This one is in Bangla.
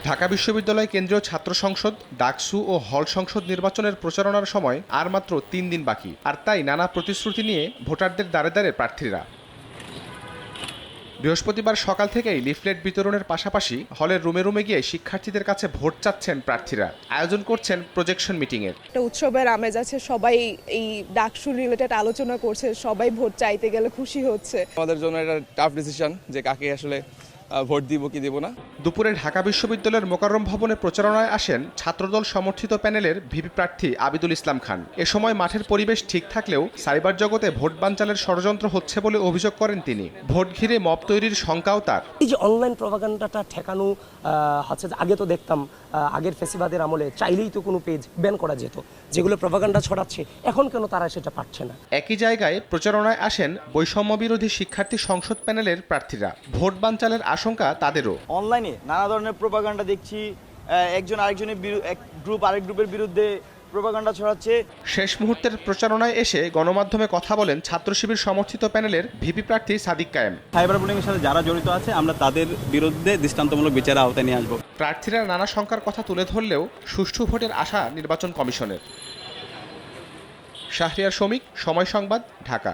ঢাকা বিশ্ববিদ্যালয় কেন্দ্রীয় ছাত্র সংসদ, ডাকসু ও হল সংসদ নির্বাচনের প্রচারণার সময় আর মাত্র ৩ দিন বাকি, আর তাই নানা প্রতিশ্রুতি নিয়ে ভোটারদের দ্বারে দ্বারে প্রার্থীরা। বৃহস্পতিবার সকাল থেকেই লিফলেট বিতরণের পাশাপাশি হলের রুমে রুমে গিয়ে শিক্ষার্থীদের কাছে ভোট চাচ্ছেন প্রার্থীরা। আয়োজন করছেন প্রজেকশন মিটিংয়ের। একটা উৎসবের আমেজ আছে, সবাই এই ডাকসু রিলেটেড আলোচনা করছে, সবাই ভোট চাইতে গেলে খুশি হচ্ছে। আমাদের জন্য এটা টাফ ডিসিশন যে কাকে আসলে ভোট দিব কি দিব না। দুপুরে ঢাকা বিশ্ববিদ্যালয়ের মোকাররম ভবনে প্রচারণায় আসেন ছাত্রদল সমর্থিত প্যানেলের ভিপি প্রার্থী আবিদুল ইসলাম খান। এ সময় মাঠের পরিবেশ ঠিক থাকলেও সাইবার জগতে ভোট বানচালের ষড়যন্ত্র হচ্ছে বলে অভিযোগ করেন তিনি। ভোট ঘিরে মব তৈরির শঙ্কাও তার। এই যে অনলাইন প্রপাগান্ডাটা ঠেকানো হচ্ছে, আগে তো দেখতাম আগের ফেসিবাদের আমলে চাইলেই তো কোনো পেজ ব্যান করা যেত, যেগুলো প্রপাগান্ডা ছড়াচ্ছে, এখন কেন তারা সেটা পারছে না। একই জায়গায় প্রচারণায় আসেন বৈষম্য বিরোধী শিক্ষার্থী সংসদ প্যানেলের প্রার্থীরা। ভোট বানচালের আশঙ্কা তাদেরও। অনলাইনে নানা ধরনের প্রপাগান্ডা দেখছি, একজন আরেকজনের গ্রুপ আরেক গ্রুপের বিরুদ্ধে প্রপাগান্ডা ছড়াচ্ছে। শেষ মুহূর্তের প্রচারণায় এসে গণমাধ্যমে কথা বলেন ছাত্র শিবির সমর্থিত প্যানেলের ভিপি প্রার্থী সাদিক কায়েম। সাইবার বুলিংয়ের সাথে যারা জড়িত আছে আমরা তাদের বিরুদ্ধে দৃষ্টান্তমূলক বিচারের আওতায় নিয়ে আসবো। প্রার্থীরা নানা শঙ্কার কথা তুলে ধরলেও সুষ্ঠু ভোটের আশা নির্বাচন কমিশনের। শাহরিয়ার শমিক, সময় সংবাদ, ঢাকা।